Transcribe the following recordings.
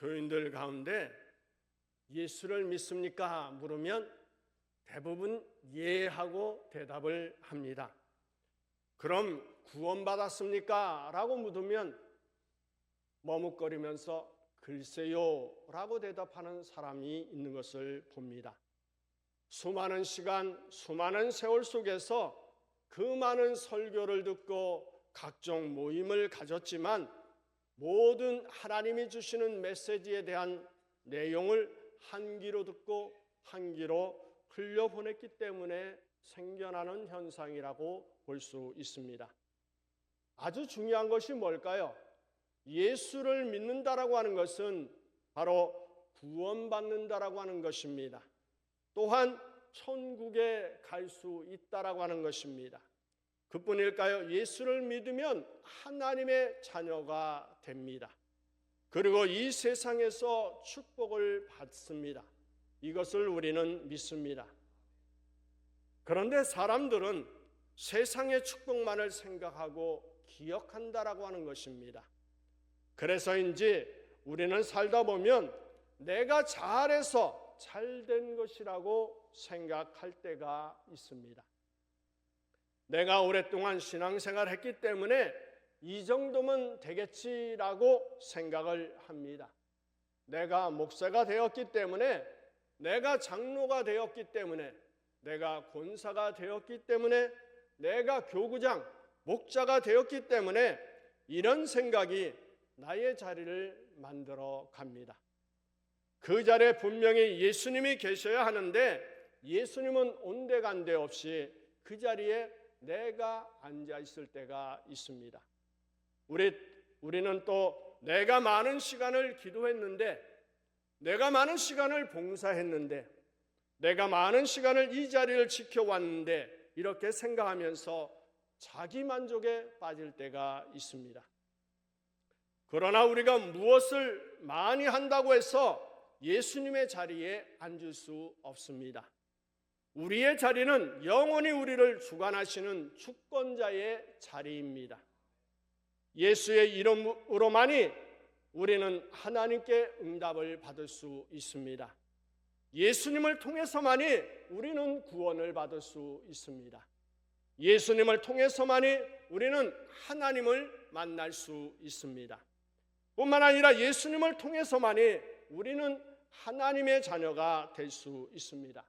교인들 가운데 예수를 믿습니까? 물으면 대부분 예 하고 대답을 합니다. 그럼 구원받았습니까? 라고 묻으면 머뭇거리면서 글쎄요 라고 대답하는 사람이 있는 것을 봅니다. 수많은 시간, 수많은 세월 속에서 그 많은 설교를 듣고 각종 모임을 가졌지만 모든 하나님이 주시는 메시지에 대한 내용을 한 귀로 듣고 한 귀로 흘려보냈기 때문에 생겨나는 현상이라고 볼 수 있습니다. 아주 중요한 것이 뭘까요? 예수를 믿는다라고 하는 것은 바로 구원받는다라고 하는 것입니다. 또한 천국에 갈 수 있다라고 하는 것입니다. 그뿐일까요? 예수를 믿으면 하나님의 자녀가 됩니다. 그리고 이 세상에서 축복을 받습니다. 이것을 우리는 믿습니다. 그런데 사람들은 세상의 축복만을 생각하고 기억한다라고 하는 것입니다. 그래서인지 우리는 살다 보면 내가 잘해서 잘된 것이라고 생각할 때가 있습니다. 내가 오랫동안 신앙생활을 했기 때문에 이 정도면 되겠지라고 생각을 합니다. 내가 목사가 되었기 때문에, 내가 장로가 되었기 때문에, 내가 권사가 되었기 때문에, 내가 교구장, 목자가 되었기 때문에 이런 생각이 나의 자리를 만들어 갑니다. 그 자리에 분명히 예수님이 계셔야 하는데 예수님은 온데간데 없이 그 자리에 내가 앉아 있을 때가 있습니다. 우리는 또 내가 많은 시간을 기도했는데, 내가 많은 시간을 봉사했는데, 내가 많은 시간을 이 자리를 지켜왔는데 이렇게 생각하면서 자기 만족에 빠질 때가 있습니다. 그러나 우리가 무엇을 많이 한다고 해서 예수님의 자리에 앉을 수 없습니다. 우리의 자리는 영원히 우리를 주관하시는 주권자의 자리입니다. 예수의 이름으로만이 우리는 하나님께 응답을 받을 수 있습니다. 예수님을 통해서만이 우리는 구원을 받을 수 있습니다. 예수님을 통해서만이 우리는 하나님을 만날 수 있습니다. 뿐만 아니라 예수님을 통해서만이 우리는 하나님의 자녀가 될 수 있습니다.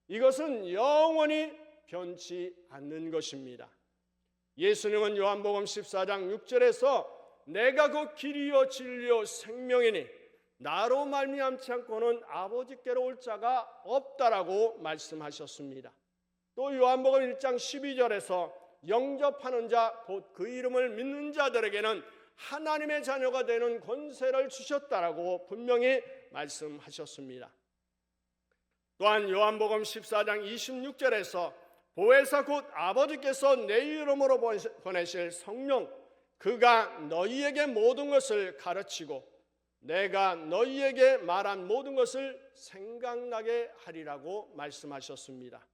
이것은 영원히 변치 않는 것입니다. 예수님은 요한복음 14장 6절에서 내가 그 길이요 진리요 생명이니 나로 말미암지 않고는 아버지께로 올 자가 없다라고 말씀하셨습니다. 또 요한복음 1장 12절에서 영접하는 자 곧 그 이름을 믿는 자들에게는 하나님의 자녀가 되는 권세를 주셨다라고 분명히 말씀하셨습니다. 또한 요한복음 14장 26절에서 보혜사 곧 아버지께서 내 이름으로 보내실 성령 그가 너희에게 모든 것을 가르치고 내가 너희에게 말한 모든 것을 생각나게 하리라고 말씀하셨습니다.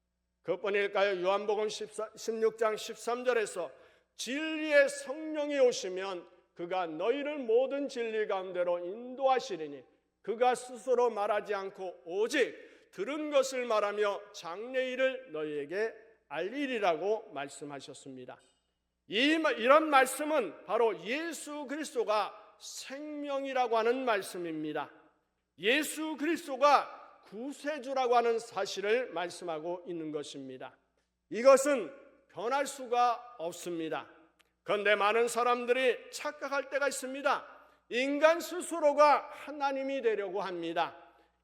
그뿐일까요? 요한복음 16장 13절에서 진리의 성령이 오시면 그가 너희를 모든 진리 가운데로 인도하시리니 그가 스스로 말하지 않고 오직 들은 것을 말하며 장래일을 너희에게 알리리라고 말씀하셨습니다. 이런 말씀은 바로 예수 그리스도가 생명이라고 하는 말씀입니다. 예수 그리스도가 구세주라고 하는 사실을 말씀하고 있는 것입니다. 이것은 변할 수가 없습니다. 그런데 많은 사람들이 착각할 때가 있습니다. 인간 스스로가 하나님이 되려고 합니다.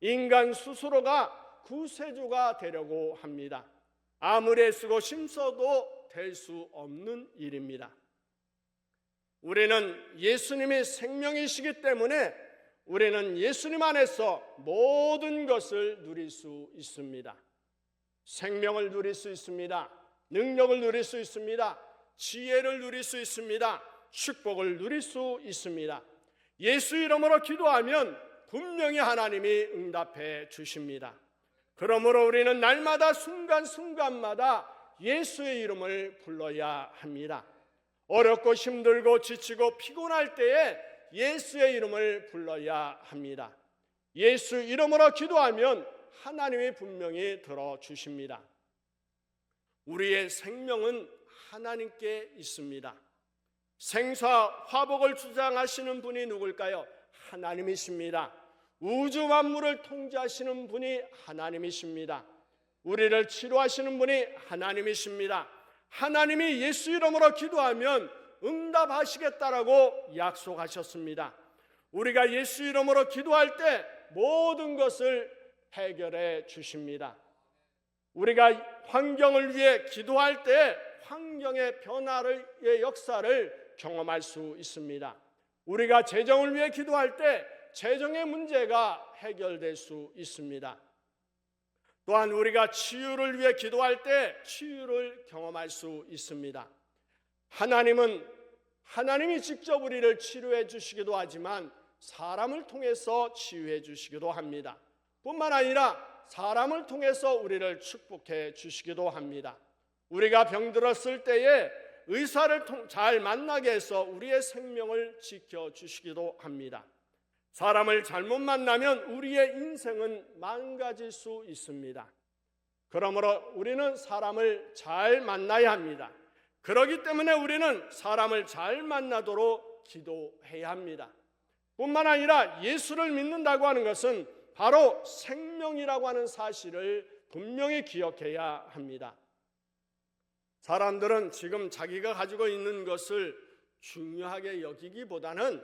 인간 스스로가 구세주가 되려고 합니다. 아무리 애쓰고 힘써도 될 수 없는 일입니다. 우리는 예수님이 생명이시기 때문에 우리는 예수님 안에서 모든 것을 누릴 수 있습니다. 생명을 누릴 수 있습니다. 능력을 누릴 수 있습니다. 지혜를 누릴 수 있습니다. 축복을 누릴 수 있습니다. 예수 이름으로 기도하면 분명히 하나님이 응답해 주십니다. 그러므로 우리는 날마다 순간순간마다 예수의 이름을 불러야 합니다. 어렵고 힘들고 지치고 피곤할 때에 예수의 이름을 불러야 합니다. 예수 이름으로 기도하면 하나님이 분명히 들어주십니다. 우리의 생명은 하나님께 있습니다. 생사 화복을 주장하시는 분이 누굴까요? 하나님이십니다. 우주 만물을 통제하시는 분이 하나님이십니다. 우리를 치료하시는 분이 하나님이십니다. 하나님이 예수 이름으로 기도하면 응답하시겠다라고 약속하셨습니다. 우리가 예수 이름으로 기도할 때 모든 것을 해결해 주십니다. 우리가 환경을 위해 기도할 때 환경의 변화의 역사를 경험할 수 있습니다. 우리가 재정을 위해 기도할 때 재정의 문제가 해결될 수 있습니다. 또한 우리가 치유를 위해 기도할 때 치유를 경험할 수 있습니다. 하나님이 직접 우리를 치료해 주시기도 하지만 사람을 통해서 치유해 주시기도 합니다. 뿐만 아니라 사람을 통해서 우리를 축복해 주시기도 합니다. 우리가 병들었을 때에 의사를 잘 만나게 해서 우리의 생명을 지켜주시기도 합니다. 사람을 잘못 만나면 우리의 인생은 망가질 수 있습니다. 그러므로 우리는 사람을 잘 만나야 합니다. 그렇기 때문에 우리는 사람을 잘 만나도록 기도해야 합니다. 뿐만 아니라 예수를 믿는다고 하는 것은 바로 생명이라고 하는 사실을 분명히 기억해야 합니다. 사람들은 지금 자기가 가지고 있는 것을 중요하게 여기기보다는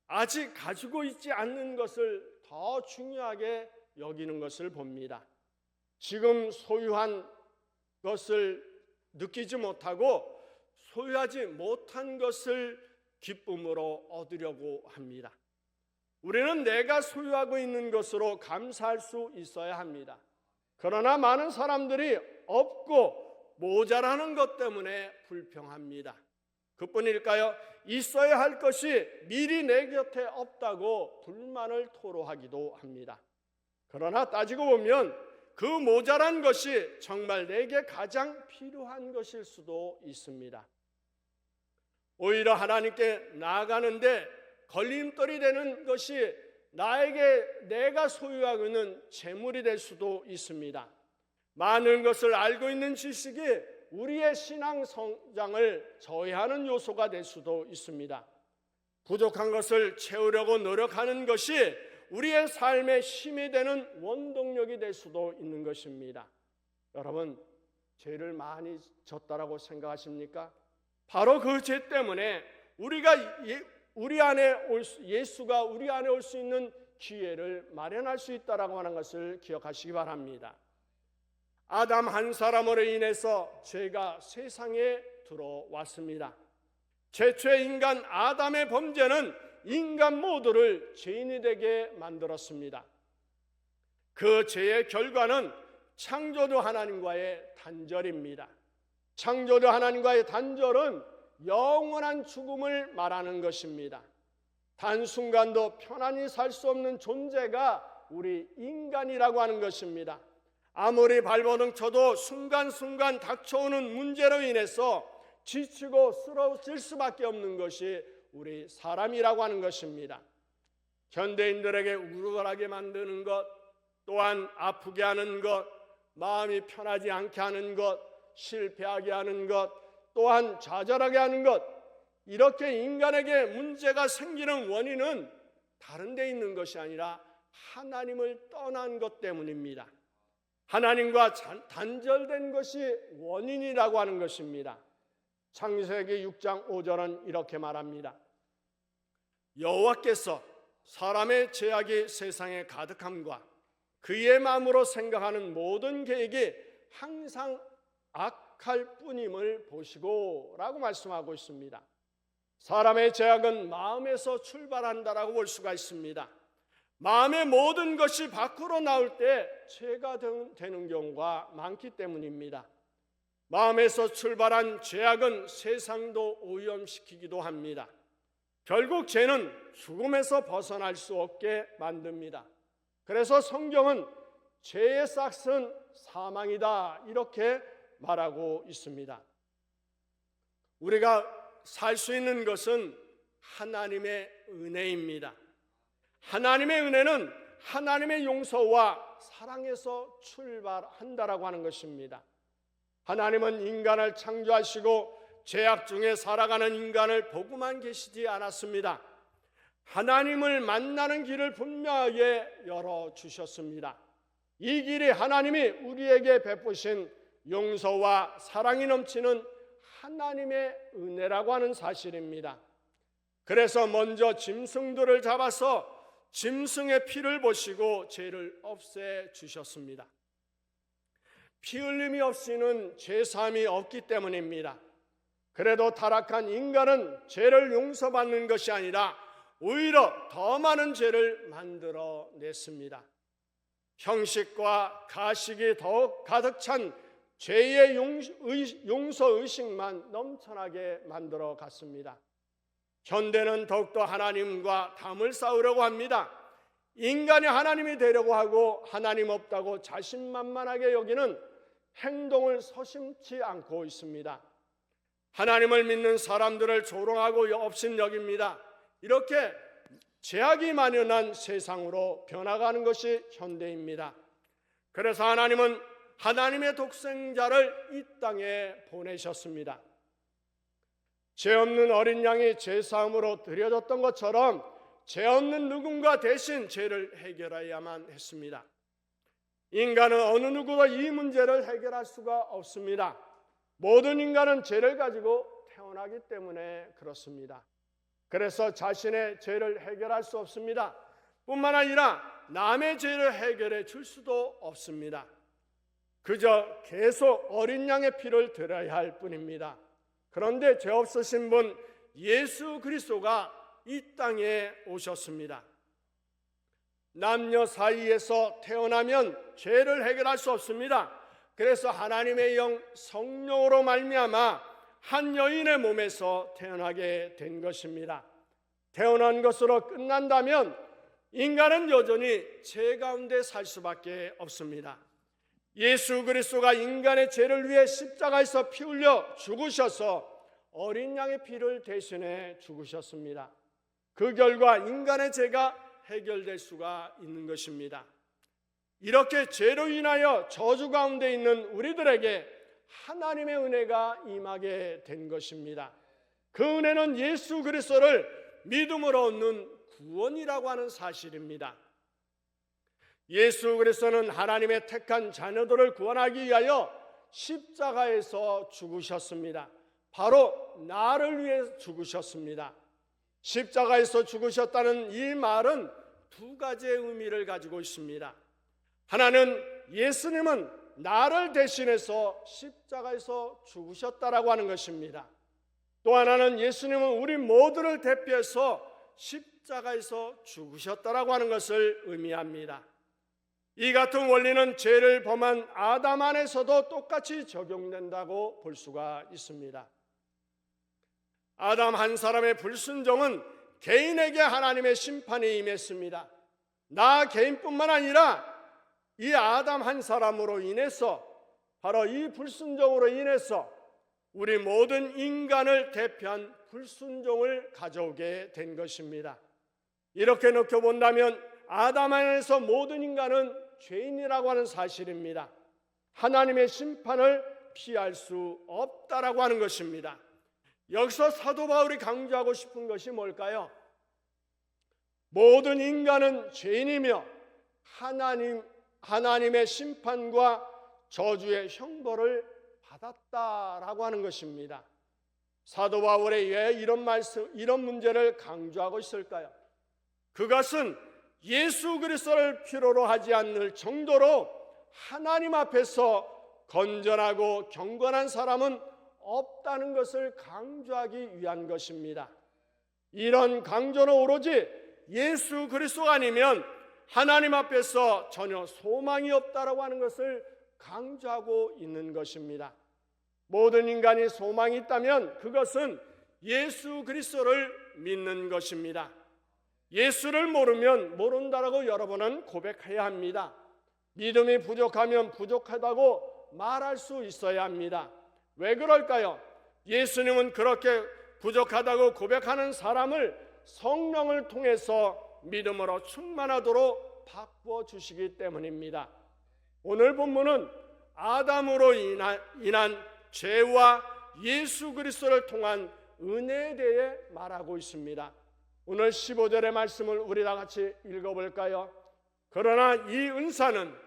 아직 가지고 있지 않는 것을 더 중요하게 여기는 것을 봅니다. 지금 소유한 것을 느끼지 못하고 소유하지 못한 것을 기쁨으로 얻으려고 합니다. 우리는 내가 소유하고 있는 것으로 감사할 수 있어야 합니다. 그러나 많은 사람들이 없고 모자라는 것 때문에 불평합니다. 그뿐일까요? 있어야 할 것이 미리 내 곁에 없다고 불만을 토로하기도 합니다. 그러나 따지고 보면 그 모자란 것이 정말 내게 가장 필요한 것일 수도 있습니다. 오히려 하나님께 나아가는데 걸림돌이 되는 것이 내가 소유하고 있는 재물이 될 수도 있습니다. 많은 것을 알고 있는 지식이 우리의 신앙 성장을 저해하는 요소가 될 수도 있습니다. 부족한 것을 채우려고 노력하는 것이 우리의 삶의 힘이 되는 원동력이 될 수도 있는 것입니다. 여러분, 죄를 많이 졌다라고 생각하십니까? 바로 그 죄 때문에 예수가 우리 안에 올 수 있는 기회를 마련할 수 있다라고 하는 것을 기억하시기 바랍니다. 아담 한 사람으로 인해서 죄가 세상에 들어왔습니다. 최초의 인간 아담의 범죄는 인간 모두를 죄인이 되게 만들었습니다. 그 죄의 결과는 창조주 하나님과의 단절입니다. 창조주 하나님과의 단절은 영원한 죽음을 말하는 것입니다. 단순간도 편안히 살 수 없는 존재가 우리 인간이라고 하는 것입니다. 아무리 발버둥 쳐도 순간순간 닥쳐오는 문제로 인해서 지치고 쓰러질 수밖에 없는 것이 우리 사람이라고 하는 것입니다. 현대인들에게 우울하게 만드는 것, 또한 아프게 하는 것, 마음이 편하지 않게 하는 것, 실패하게 하는 것, 또한 좌절하게 하는 것, 이렇게 인간에게 문제가 생기는 원인은 다른 데 있는 것이 아니라 하나님을 떠난 것 때문입니다. 하나님과 단절된 것이 원인이라고 하는 것입니다. 창세기 6장 5절은 이렇게 말합니다. 여호와께서 사람의 죄악이 세상에 가득함과 그의 마음으로 생각하는 모든 계획이 항상 악할 뿐임을 보시고 라고 말씀하고 있습니다. 사람의 죄악은 마음에서 출발한다라고 볼 수가 있습니다. 마음의 모든 것이 밖으로 나올 때 죄가 되는 경우가 많기 때문입니다. 마음에서 출발한 죄악은 세상도 오염시키기도 합니다. 결국 죄는 죽음에서 벗어날 수 없게 만듭니다. 그래서 성경은 죄의 싹은 사망이다 이렇게 말하고 있습니다. 우리가 살 수 있는 것은 하나님의 은혜입니다. 하나님의 은혜는 하나님의 용서와 사랑에서 출발한다라고 하는 것입니다. 하나님은 인간을 창조하시고 죄악 중에 살아가는 인간을 보고만 계시지 않았습니다. 하나님을 만나는 길을 분명하게 열어주셨습니다. 이 길이 하나님이 우리에게 베푸신 용서와 사랑이 넘치는 하나님의 은혜라고 하는 사실입니다. 그래서 먼저 짐승들을 잡아서 짐승의 피를 보시고 죄를 없애주셨습니다. 피 흘림이 없이는 죄사함이 없기 때문입니다. 그래도 타락한 인간은 죄를 용서받는 것이 아니라 오히려 더 많은 죄를 만들어냈습니다. 형식과 가식이 더욱 가득 찬 죄의 용서의식만 넘쳐나게 만들어 갔습니다. 현대는 더욱더 하나님과 담을 쌓으려고 합니다. 인간이 하나님이 되려고 하고 하나님 없다고 자신만만하게 여기는 행동을 서심치 않고 있습니다. 하나님을 믿는 사람들을 조롱하고 업신여깁니다. 이렇게 죄악이 만연한 세상으로 변화가는 것이 현대입니다. 그래서 하나님은 하나님의 독생자를 이 땅에 보내셨습니다. 죄 없는 어린 양이 제사함으로 드려졌던 것처럼 죄 없는 누군가 대신 죄를 해결해야만 했습니다. 인간은 어느 누구도 이 문제를 해결할 수가 없습니다. 모든 인간은 죄를 가지고 태어나기 때문에 그렇습니다. 그래서 자신의 죄를 해결할 수 없습니다. 뿐만 아니라 남의 죄를 해결해 줄 수도 없습니다. 그저 계속 어린 양의 피를 드려야 할 뿐입니다. 그런데 죄 없으신 분 예수 그리스도가 이 땅에 오셨습니다. 남녀 사이에서 태어나면 죄를 해결할 수 없습니다. 그래서 하나님의 영 성령으로 말미암아 한 여인의 몸에서 태어나게 된 것입니다. 태어난 것으로 끝난다면 인간은 여전히 죄 가운데 살 수밖에 없습니다. 예수 그리스도가 인간의 죄를 위해 십자가에서 피 흘려 죽으셔서 어린 양의 피를 대신해 죽으셨습니다. 그 결과 인간의 죄가 해결될 수가 있는 것입니다. 이렇게 죄로 인하여 저주 가운데 있는 우리들에게 하나님의 은혜가 임하게 된 것입니다. 그 은혜는 예수 그리스도를 믿음으로 얻는 구원이라고 하는 사실입니다. 예수 그리스도는 하나님의 택한 자녀들을 구원하기 위하여 십자가에서 죽으셨습니다. 바로 나를 위해 죽으셨습니다. 십자가에서 죽으셨다는 이 말은 두 가지의 의미를 가지고 있습니다. 하나는 예수님은 나를 대신해서 십자가에서 죽으셨다라고 하는 것입니다. 또 하나는 예수님은 우리 모두를 대표해서 십자가에서 죽으셨다라고 하는 것을 의미합니다. 이 같은 원리는 죄를 범한 아담 안에서도 똑같이 적용된다고 볼 수가 있습니다. 아담 한 사람의 불순종은 개인에게 하나님의 심판이 임했습니다. 나 개인뿐만 아니라 이 아담 한 사람으로 인해서, 바로 이 불순종으로 인해서 우리 모든 인간을 대표한 불순종을 가져오게 된 것입니다. 이렇게 놓고 본다면 아담 안에서 모든 인간은 죄인이라고 하는 사실입니다. 하나님의 심판을 피할 수 없다라고 하는 것입니다. 여기서 사도 바울이 강조하고 싶은 것이 뭘까요? 모든 인간은 죄인이며 하나님의 심판과 저주의 형벌을 받았다라고 하는 것입니다. 사도 바울이 왜 이런 문제를 강조하고 있을까요? 그것은 예수 그리스도를 필요로 하지 않을 정도로 하나님 앞에서 건전하고 경건한 사람은 없다는 것을 강조하기 위한 것입니다. 이런 강조는 오로지 예수 그리스도가 아니면 하나님 앞에서 전혀 소망이 없다라고 하는 것을 강조하고 있는 것입니다. 모든 인간이 소망이 있다면 그것은 예수 그리스도를 믿는 것입니다. 예수를 모르면 모른다라고 여러분은 고백해야 합니다. 믿음이 부족하면 부족하다고 말할 수 있어야 합니다. 왜 그럴까요? 예수님은 그렇게 부족하다고 고백하는 사람을 성령을 통해서 믿음으로 충만하도록 바꾸어 주시기 때문입니다. 오늘 본문은 아담으로 인한 죄와 예수 그리스도를 통한 은혜에 대해 말하고 있습니다. 오늘 15절의 말씀을 우리 다 같이 읽어볼까요? 그러나 이 은사는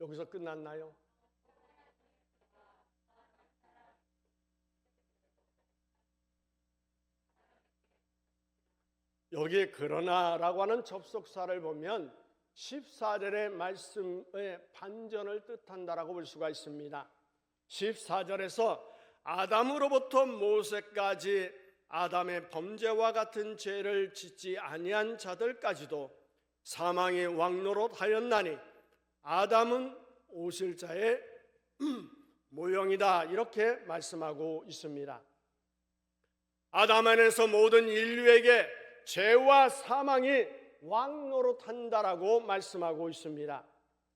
여기서 끝났나요? 여기 그러나라고 하는 접속사를 보면 14절의 말씀의 반전을 뜻한다라고 볼 수가 있습니다. 14절에서 아담으로부터 모세까지 아담의 범죄와 같은 죄를 짓지 아니한 자들까지도 사망이 왕노릇하였나니 아담은 오실 자의 모형이다, 이렇게 말씀하고 있습니다. 아담 안에서 모든 인류에게 죄와 사망이 왕노릇한다라고 말씀하고 있습니다.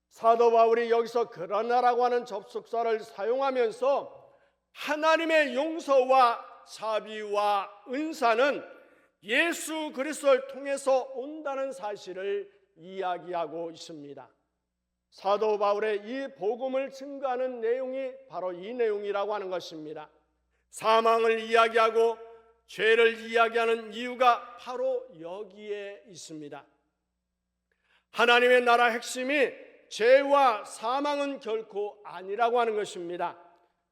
사도 바울이 여기서 그러나라고 하는 접속사를 사용하면서 하나님의 용서와 자비와 은사는 예수 그리스도를 통해서 온다는 사실을 이야기하고 있습니다. 사도 바울의 이 복음을 증거하는 내용이 바로 이 내용이라고 하는 것입니다. 사망을 이야기하고 죄를 이야기하는 이유가 바로 여기에 있습니다. 하나님의 나라 핵심이 죄와 사망은 결코 아니라고 하는 것입니다.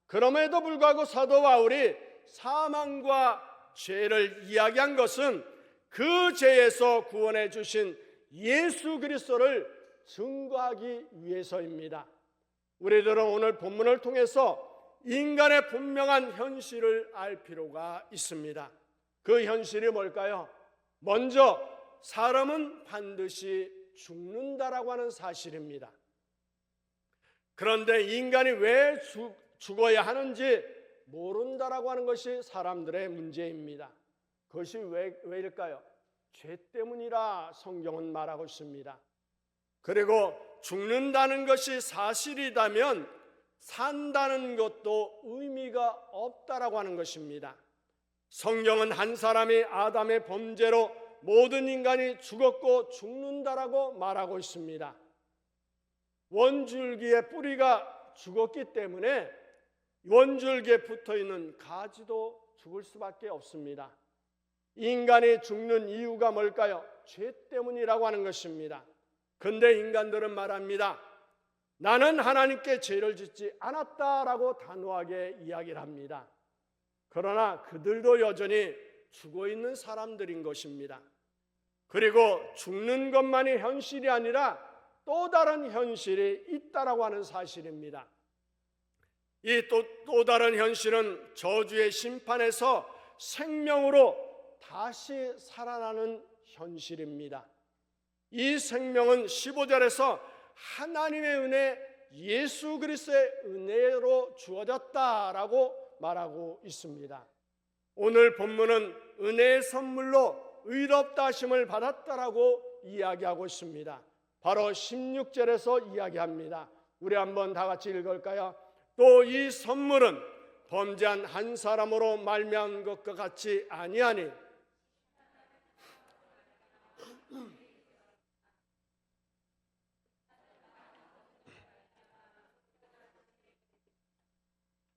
그럼에도 불구하고 사도 바울이 사망과 죄를 이야기한 것은 그 죄에서 구원해 주신 예수 그리스도를 증거하기 위해서입니다. 우리들은 오늘 본문을 통해서 인간의 분명한 현실을 알 필요가 있습니다. 그 현실이 뭘까요? 먼저 사람은 반드시 죽는다라고 하는 사실입니다. 그런데 인간이 왜 죽어야 하는지 모른다라고 하는 것이 사람들의 문제입니다. 그것이 왜일까요? 죄 때문이라 성경은 말하고 있습니다. 그리고 죽는다는 것이 사실이라면 산다는 것도 의미가 없다라고 하는 것입니다. 성경은 한 사람이 아담의 범죄로 모든 인간이 죽었고 죽는다라고 말하고 있습니다. 원줄기의 뿌리가 죽었기 때문에 원줄기에 붙어있는 가지도 죽을 수밖에 없습니다. 인간이 죽는 이유가 뭘까요? 죄 때문이라고 하는 것입니다. 그런데 인간들은 말합니다. 나는 하나님께 죄를 짓지 않았다라고 단호하게 이야기를 합니다. 그러나 그들도 여전히 죽어있는 사람들인 것입니다. 그리고 죽는 것만이 현실이 아니라 또 다른 현실이 있다라고 하는 사실입니다. 이 또 다른 현실은 저주의 심판에서 생명으로 다시 살아나는 현실입니다. 이 생명은 15절에서 하나님의 은혜, 예수 그리스도의 은혜로 주어졌다라고 말하고 있습니다. 오늘 본문은 은혜의 선물로 의롭다 하심을 받았다라고 이야기하고 있습니다. 바로 16절에서 이야기합니다. 우리 한번 다 같이 읽을까요? 또 이 선물은 범죄한 한 사람으로 말미암은 것과 같이 아니하니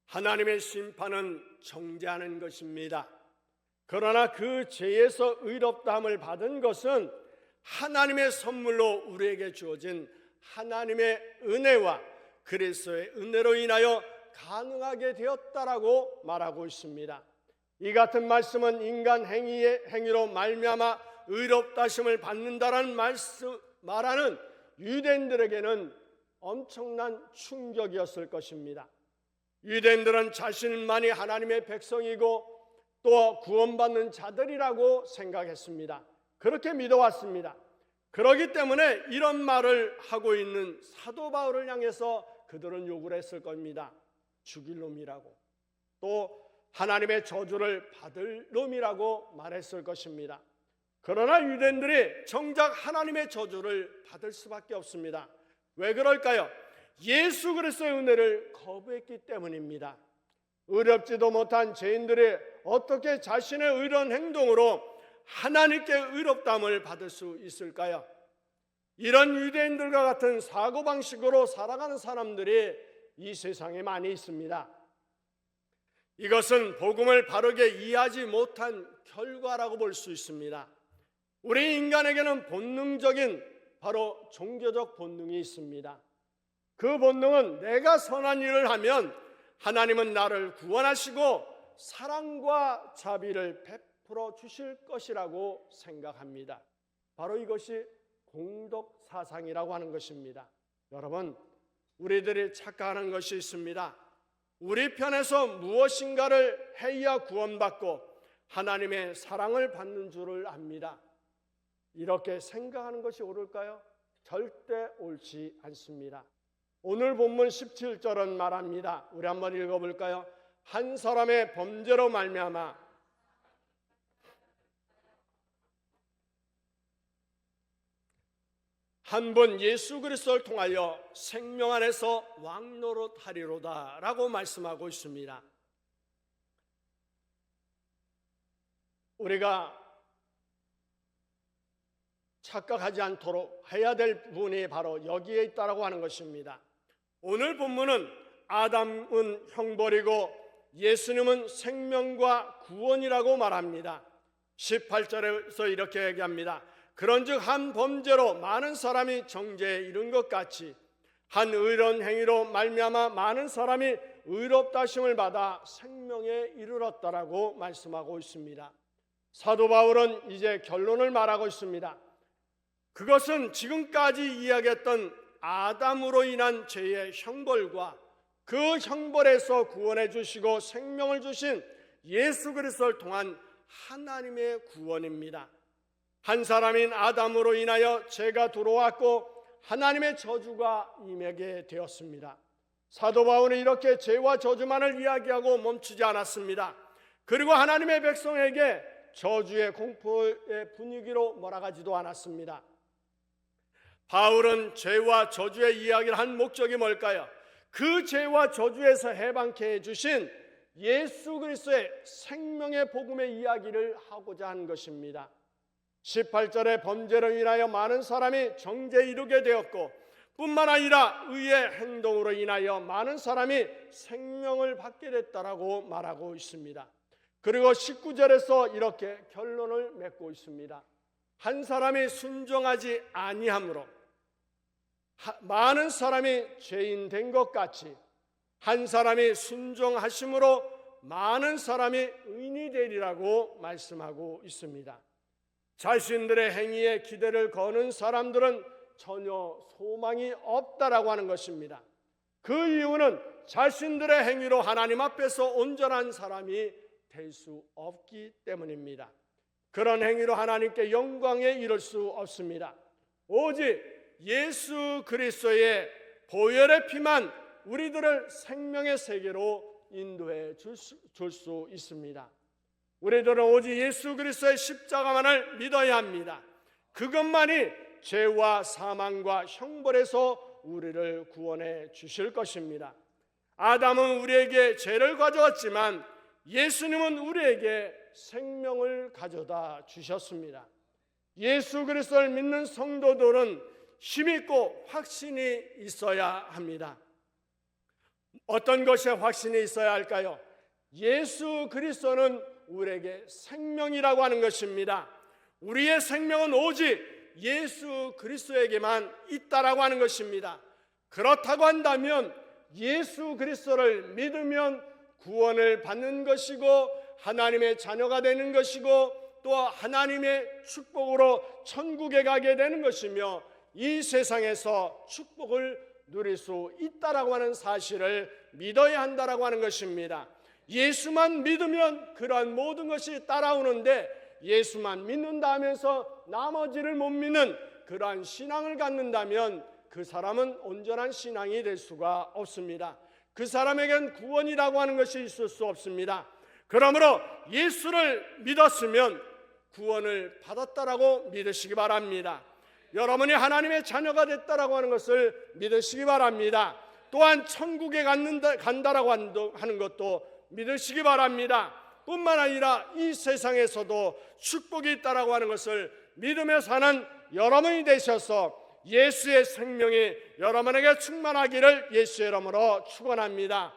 하나님의 심판은 정죄하는 것입니다. 그러나 그 죄에서 의롭다함을 받은 것은 하나님의 선물로 우리에게 주어진 하나님의 은혜와 그리스도의 은혜로 인하여 가능하게 되었다라고 말하고 있습니다. 이 같은 말씀은 인간 행위로 말미암아 의롭다 하심을 받는다라는 말하는 유대인들에게는 엄청난 충격이었을 것입니다. 유대인들은 자신만이 하나님의 백성이고 또 구원받는 자들이라고 생각했습니다. 그렇게 믿어왔습니다. 그렇기 때문에 이런 말을 하고 있는 사도 바울을 향해서 그들은 욕을 했을 겁니다. 죽일 놈이라고, 또 하나님의 저주를 받을 놈이라고 말했을 것입니다. 그러나 유대인들이 정작 하나님의 저주를 받을 수밖에 없습니다. 왜 그럴까요? 예수 그리스도의 은혜를 거부했기 때문입니다. 의롭지도 못한 죄인들이 어떻게 자신의 의로운 행동으로 하나님께 의롭다함을 받을 수 있을까요? 이런 유대인들과 같은 사고방식으로 살아가는 사람들이 이 세상에 많이 있습니다. 이것은 복음을 바르게 이해하지 못한 결과라고 볼 수 있습니다. 우리 인간에게는 본능적인 바로 종교적 본능이 있습니다. 그 본능은 내가 선한 일을 하면 하나님은 나를 구원하시고 사랑과 자비를 베풀어 주실 것이라고 생각합니다. 바로 이것이 공덕 사상이라고 하는 것입니다. 여러분, 우리들이 착각하는 것이 있습니다. 우리 편에서 무엇인가를 해야 구원받고 하나님의 사랑을 받는 줄을 압니다. 이렇게 생각하는 것이 옳을까요? 절대 옳지 않습니다. 오늘 본문 17절은 말합니다. 우리 한번 읽어볼까요? 한 사람의 범죄로 말미암아 한 번 예수 그리스도를 통하여 생명 안에서 왕노릇하리로다 라고 말씀하고 있습니다. 우리가 착각하지 않도록 해야 될 부분이 바로 여기에 있다라고 하는 것입니다. 오늘 본문은 아담은 형벌이고 예수님은 생명과 구원이라고 말합니다. 18절에서 이렇게 얘기합니다. 그런즉 한 범죄로 많은 사람이 정죄에 이른 것 같이 한 의로운 행위로 말미암아 많은 사람이 의롭다 하심을 받아 생명에 이르렀다라고 말씀하고 있습니다. 사도 바울은 이제 결론을 말하고 있습니다. 그것은 지금까지 이야기했던 아담으로 인한 죄의 형벌과 그 형벌에서 구원해 주시고 생명을 주신 예수 그리스도를 통한 하나님의 구원입니다. 한 사람인 아담으로 인하여 죄가 들어왔고 하나님의 저주가 임하게 되었습니다. 사도 바울은 이렇게 죄와 저주만을 이야기하고 멈추지 않았습니다. 그리고 하나님의 백성에게 저주의 공포의 분위기로 몰아가지도 않았습니다. 바울은 죄와 저주의 이야기를 한 목적이 뭘까요? 그 죄와 저주에서 해방케 해주신 예수 그리스도의 생명의 복음의 이야기를 하고자 한 것입니다. 18절에 범죄로 인하여 많은 사람이 정죄에 이르게 되었고 뿐만 아니라 의의 행동으로 인하여 많은 사람이 생명을 받게 됐다라고 말하고 있습니다. 그리고 19절에서 이렇게 결론을 맺고 있습니다. 한 사람이 순종하지 아니함으로 많은 사람이 죄인 된 것 같이 한 사람이 순종하심으로 많은 사람이 의인이 되리라고 말씀하고 있습니다. 자신들의 행위에 기대를 거는 사람들은 전혀 소망이 없다라고 하는 것입니다. 그 이유는 자신들의 행위로 하나님 앞에서 온전한 사람이 될 수 없기 때문입니다. 그런 행위로 하나님께 영광에 이를 수 없습니다. 오직 예수 그리스도의 보혈의 피만 우리들을 생명의 세계로 인도해 줄 수 있습니다. 우리들은 오직 예수 그리스도의 십자가만을 믿어야 합니다. 그것만이 죄와 사망과 형벌에서 우리를 구원해 주실 것입니다. 아담은 우리에게 죄를 가져왔지만 예수님은 우리에게 생명을 가져다 주셨습니다. 예수 그리스도를 믿는 성도들은 힘있고 확신이 있어야 합니다. 어떤 것에 확신이 있어야 할까요? 예수 그리스도는 우리에게 생명이라고 하는 것입니다. 우리의 생명은 오직 예수 그리스도에게만 있다라고 하는 것입니다. 그렇다고 한다면 예수 그리스도를 믿으면 구원을 받는 것이고 하나님의 자녀가 되는 것이고 또 하나님의 축복으로 천국에 가게 되는 것이며 이 세상에서 축복을 누릴 수 있다라고 하는 사실을 믿어야 한다라고 하는 것입니다. 예수만 믿으면 그러한 모든 것이 따라오는데 예수만 믿는다 하면서 나머지를 못 믿는 그러한 신앙을 갖는다면 그 사람은 온전한 신앙이 될 수가 없습니다. 그 사람에겐 구원이라고 하는 것이 있을 수 없습니다. 그러므로 예수를 믿었으면 구원을 받았다라고 믿으시기 바랍니다. 여러분이 하나님의 자녀가 됐다라고 하는 것을 믿으시기 바랍니다. 또한 천국에 간다라고 하는 것도 믿으시기 바랍니다. 뿐만 아니라 이 세상에서도 축복이 있다라고 하는 것을 믿으며 사는 여러분이 되셔서 예수의 생명이 여러분에게 충만하기를 예수의 이름으로 축원합니다.